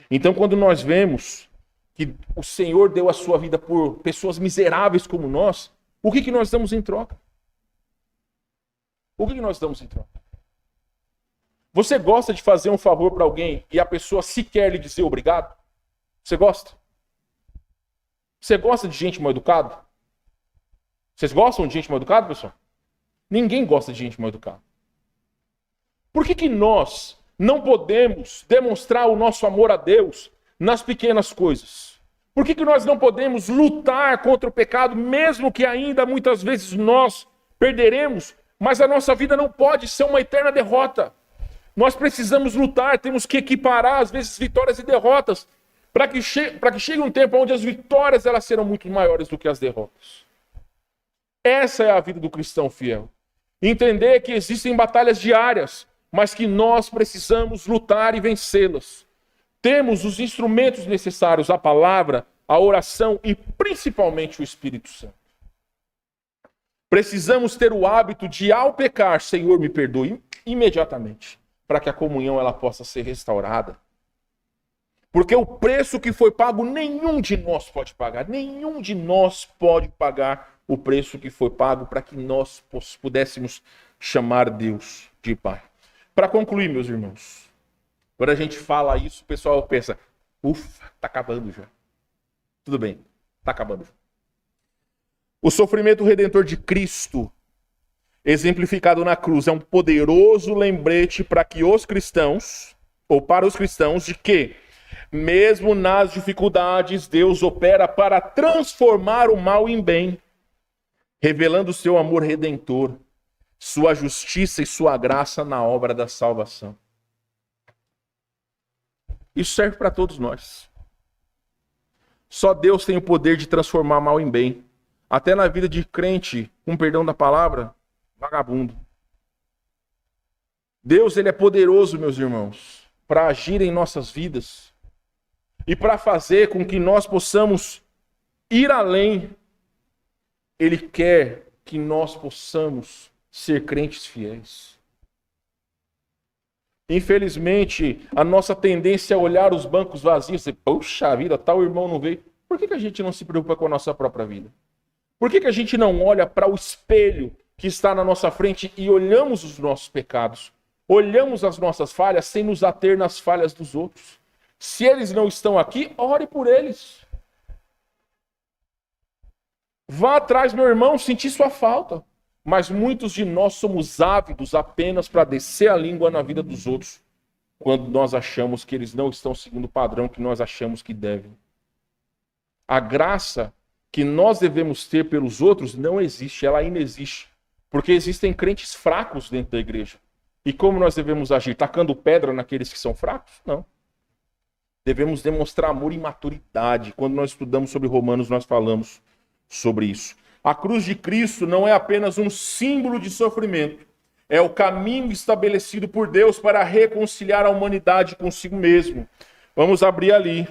S1: Então, quando nós vemos que o Senhor deu a sua vida por pessoas miseráveis como nós, o que nós damos em troca? O que nós damos em troca? Você gosta de fazer um favor para alguém e a pessoa sequer lhe dizer obrigado? Você gosta? Você gosta de gente mal educada? Vocês gostam de gente mal educada, pessoal? Ninguém gosta de gente mal educada. Por que nós não podemos demonstrar o nosso amor a Deus nas pequenas coisas? Por que nós não podemos lutar contra o pecado, mesmo que ainda muitas vezes nós perderemos, mas a nossa vida não pode ser uma eterna derrota. Nós precisamos lutar, temos que equiparar às vezes vitórias e derrotas, para que chegue um tempo onde as vitórias elas serão muito maiores do que as derrotas. Essa é a vida do cristão fiel. Entender que existem batalhas diárias, mas que nós precisamos lutar e vencê-las. Temos os instrumentos necessários, a palavra, a oração e principalmente o Espírito Santo. Precisamos ter o hábito de, ao pecar, Senhor, me perdoe imediatamente, para que a comunhão ela possa ser restaurada. Porque o preço que foi pago, nenhum de nós pode pagar. Nenhum de nós pode pagar o preço que foi pago para que nós pudéssemos chamar Deus de Pai. Para concluir, meus irmãos, quando a gente fala isso, o pessoal pensa, ufa, está acabando já. Tudo bem, está acabando já. O sofrimento redentor de Cristo, exemplificado na cruz, é um poderoso lembrete para que os cristãos, ou para os cristãos, de que, mesmo nas dificuldades, Deus opera para transformar o mal em bem, revelando o seu amor redentor, sua justiça e sua graça na obra da salvação. Isso serve para todos nós. Só Deus tem o poder de transformar mal em bem. Até na vida de crente, com perdão da palavra, vagabundo. Deus, ele é poderoso, meus irmãos, para agir em nossas vidas e para fazer com que nós possamos ir além. Ele quer que nós possamos ser crentes fiéis. Infelizmente, a nossa tendência é olhar os bancos vazios e dizer, poxa vida, tal irmão não veio. Por que a gente não se preocupa com a nossa própria vida? Por que a gente não olha para o espelho que está na nossa frente e olhamos os nossos pecados? Olhamos as nossas falhas sem nos ater nas falhas dos outros. Se eles não estão aqui, ore por eles. Vá atrás, meu irmão, sentir sua falta. Mas muitos de nós somos ávidos apenas para descer a língua na vida dos outros, quando nós achamos que eles não estão seguindo o padrão que nós achamos que devem. A graça que nós devemos ter pelos outros não existe, ela inexiste. Porque existem crentes fracos dentro da igreja. E como nós devemos agir? Tacando pedra naqueles que são fracos? Não. Devemos demonstrar amor e maturidade. Quando nós estudamos sobre Romanos, nós falamos sobre isso. A cruz de Cristo não é apenas um símbolo de sofrimento. É o caminho estabelecido por Deus para reconciliar a humanidade consigo mesmo. Vamos abrir ali.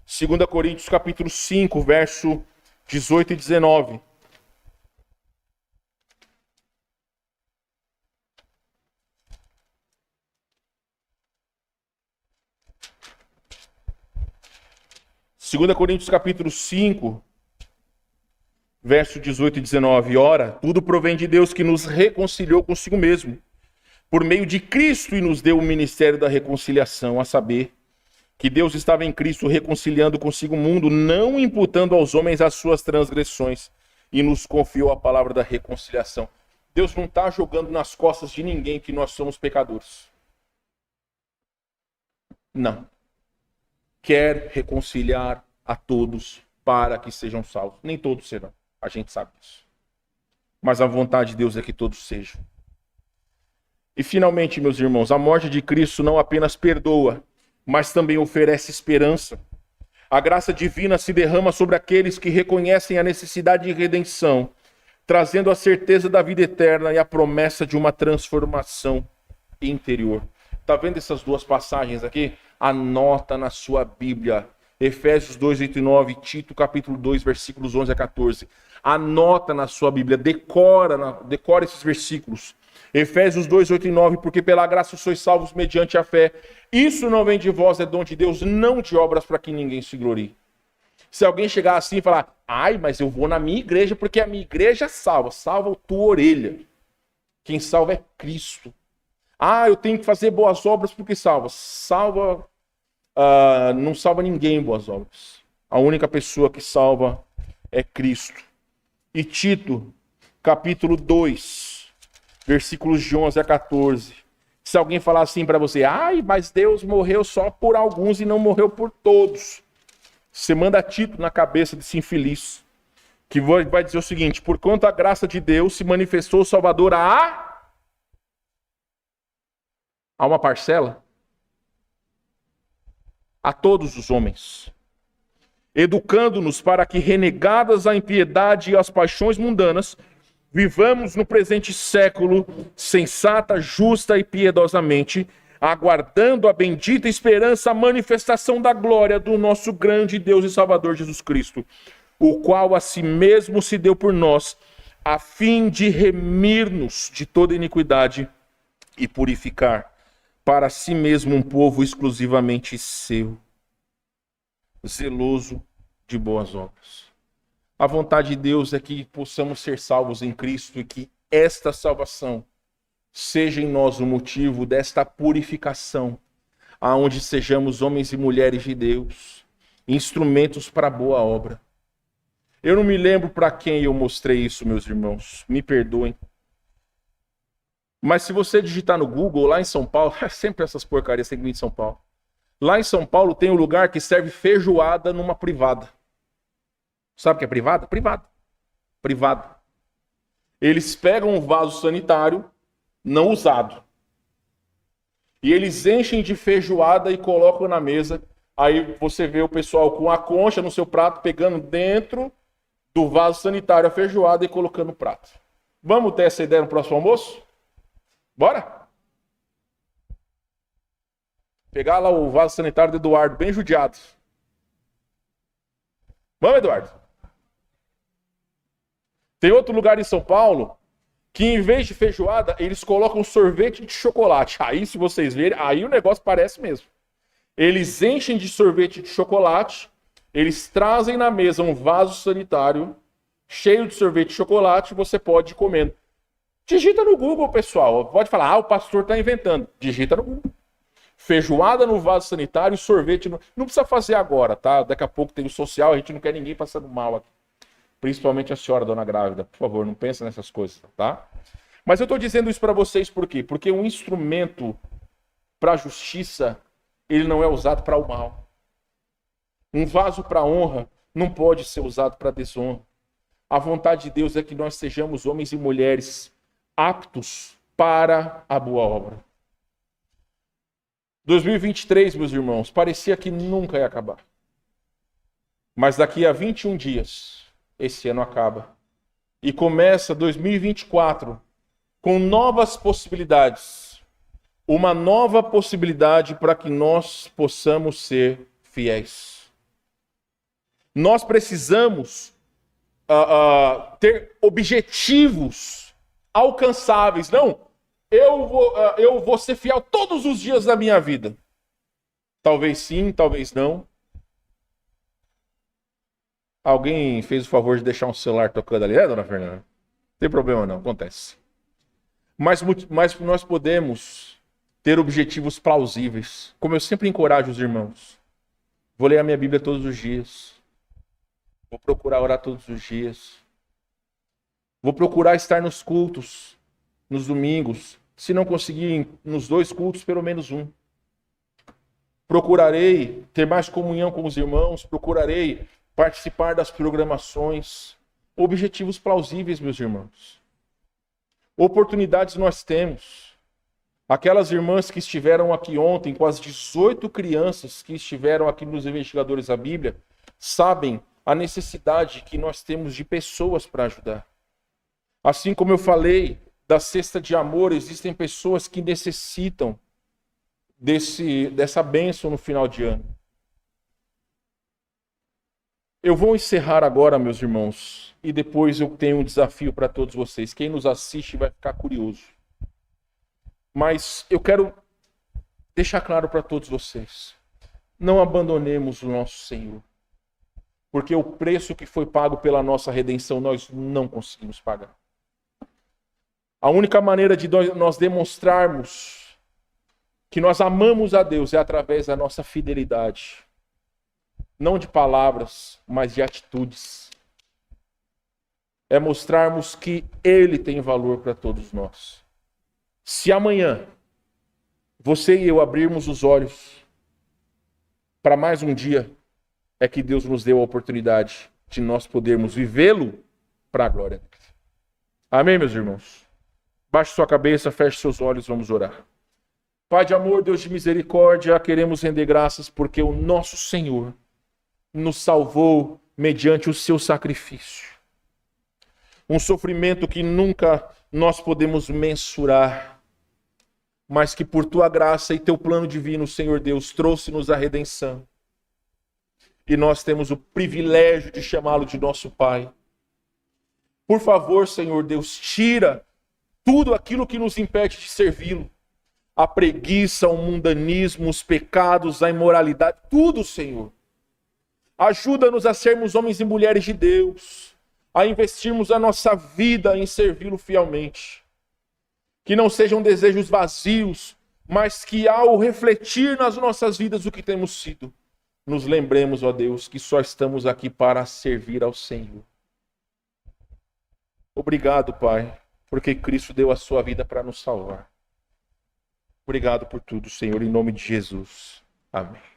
S1: 2 Coríntios capítulo 5, verso 18 e 19. Segunda Coríntios capítulo 5, verso 18 e 19. Ora, tudo provém de Deus que nos reconciliou consigo mesmo, por meio de Cristo, e nos deu o ministério da reconciliação, a saber, que Deus estava em Cristo reconciliando consigo o mundo, não imputando aos homens as suas transgressões, e nos confiou a palavra da reconciliação. Deus não está jogando nas costas de ninguém que nós somos pecadores. Não. Quer reconciliar a todos para que sejam salvos. Nem todos serão, a gente sabe disso. Mas a vontade de Deus é que todos sejam. E finalmente, meus irmãos, a morte de Cristo não apenas perdoa, mas também oferece esperança. A graça divina se derrama sobre aqueles que reconhecem a necessidade de redenção, trazendo a certeza da vida eterna e a promessa de uma transformação interior. Está vendo essas duas passagens aqui? Anota na sua Bíblia. Efésios 2, 8 e 9, Tito capítulo 2, versículos 11 a 14. Anota na sua Bíblia, decora esses versículos. Efésios 2, 8 e 9, porque pela graça sois salvos mediante a fé. Isso não vem de vós, é dom de Deus, não de obras para que ninguém se glorie. Se alguém chegar assim e falar, ai, mas eu vou na minha igreja porque a minha igreja salva a tua orelha. Quem salva é Cristo. Ah, eu tenho que fazer boas obras porque salva. Não salva ninguém boas obras. A única pessoa que salva é Cristo. E Tito, capítulo 2, versículos de 11 a 14. Se alguém falar assim para você, ai, mas Deus morreu só por alguns e não morreu por todos. Você manda Tito na cabeça desse infeliz, que vai dizer o seguinte, porquanto a graça de Deus se manifestou salvadora a uma parcela, a todos os homens, educando-nos para que, renegadas a impiedade e as paixões mundanas, Vivamos no presente século sensata, justa e piedosamente, aguardando a bendita esperança, a manifestação da glória do nosso grande Deus e Salvador Jesus Cristo, o qual a si mesmo se deu por nós, a fim de remir-nos de toda iniquidade e purificar para si mesmo um povo exclusivamente seu, zeloso de boas obras. A vontade de Deus é que possamos ser salvos em Cristo e que esta salvação seja em nós o motivo desta purificação, aonde sejamos homens e mulheres de Deus, instrumentos para a boa obra. Eu não me lembro para quem eu mostrei isso, meus irmãos, me perdoem. Mas se você digitar no Google, lá em São Paulo, sempre essas porcarias tem que vir de São Paulo. Lá em São Paulo tem um lugar que serve feijoada numa privada. Sabe o que é privada? Privada. Eles pegam um vaso sanitário não usado. E eles enchem de feijoada e colocam na mesa. Aí você vê o pessoal com a concha no seu prato, pegando dentro do vaso sanitário a feijoada e colocando no prato. Vamos ter essa ideia no próximo almoço? Bora? Pegar lá o vaso sanitário do Eduardo, bem judiado. Vamos, Eduardo? Tem outro lugar em São Paulo que, em vez de feijoada, eles colocam sorvete de chocolate. Aí, se vocês verem, aí o negócio parece mesmo. Eles enchem de sorvete de chocolate, eles trazem na mesa um vaso sanitário cheio de sorvete de chocolate e você pode ir comendo. Digita no Google, pessoal. Pode falar, o pastor está inventando. Digita no Google. Feijoada no vaso sanitário, sorvete no... Não precisa fazer agora, tá? Daqui a pouco tem o social, a gente não quer ninguém passando mal aqui. Principalmente a senhora, dona grávida. Por favor, não pensa nessas coisas, tá? Mas eu estou dizendo isso para vocês por quê? Porque um instrumento para a justiça, ele não é usado para o mal. Um vaso para honra não pode ser usado para desonra. A vontade de Deus é que nós sejamos homens e mulheres aptos para a boa obra. 2023, meus irmãos, parecia que nunca ia acabar. Mas daqui a 21 dias, esse ano acaba. E começa 2024 com novas possibilidades. Uma nova possibilidade para que nós possamos ser fiéis. Nós precisamos ter objetivos alcançáveis. Não, eu vou ser fiel todos os dias da minha vida. Talvez sim, talvez não. Alguém fez o favor de deixar um celular tocando ali, dona Fernanda? Não tem problema não, acontece. Mas nós podemos ter objetivos plausíveis. Como eu sempre encorajo os irmãos. Vou ler a minha Bíblia todos os dias. Vou procurar orar todos os dias. Vou procurar estar nos cultos, nos domingos. Se não conseguir nos 2 cultos, pelo menos um. Procurarei ter mais comunhão com os irmãos. Procurarei participar das programações. Objetivos plausíveis, meus irmãos. Oportunidades nós temos. Aquelas irmãs que estiveram aqui ontem, com as 18 crianças que estiveram aqui nos investigadores da Bíblia, sabem a necessidade que nós temos de pessoas para ajudar. Assim como eu falei da cesta de amor, existem pessoas que necessitam dessa bênção no final de ano. Eu vou encerrar agora, meus irmãos, e depois eu tenho um desafio para todos vocês. Quem nos assiste vai ficar curioso. Mas eu quero deixar claro para todos vocês. Não abandonemos o nosso Senhor. Porque o preço que foi pago pela nossa redenção, nós não conseguimos pagar. A única maneira de nós demonstrarmos que nós amamos a Deus é através da nossa fidelidade. Não de palavras, mas de atitudes. É mostrarmos que Ele tem valor para todos nós. Se amanhã você e eu abrirmos os olhos para mais um dia, é que Deus nos deu a oportunidade de nós podermos vivê-lo para a glória dele. Amém, meus irmãos? Baixe sua cabeça, feche seus olhos, vamos orar. Pai de amor, Deus de misericórdia, queremos render graças porque o nosso Senhor nos salvou mediante o seu sacrifício. um sofrimento que nunca nós podemos mensurar, mas que por tua graça e teu plano divino, Senhor Deus, trouxe-nos a redenção. E nós temos o privilégio de chamá-lo de nosso Pai. Por favor, Senhor Deus, tira tudo aquilo que nos impede de servi-lo. A preguiça, o mundanismo, os pecados, a imoralidade, tudo, Senhor. Ajuda-nos a sermos homens e mulheres de Deus, a investirmos a nossa vida em servi-lo fielmente. Que não sejam desejos vazios, mas que ao refletir nas nossas vidas o que temos sido, nos lembremos, ó Deus, que só estamos aqui para servir ao Senhor. Obrigado, Pai, porque Cristo deu a sua vida para nos salvar. Obrigado por tudo, Senhor, em nome de Jesus. Amém.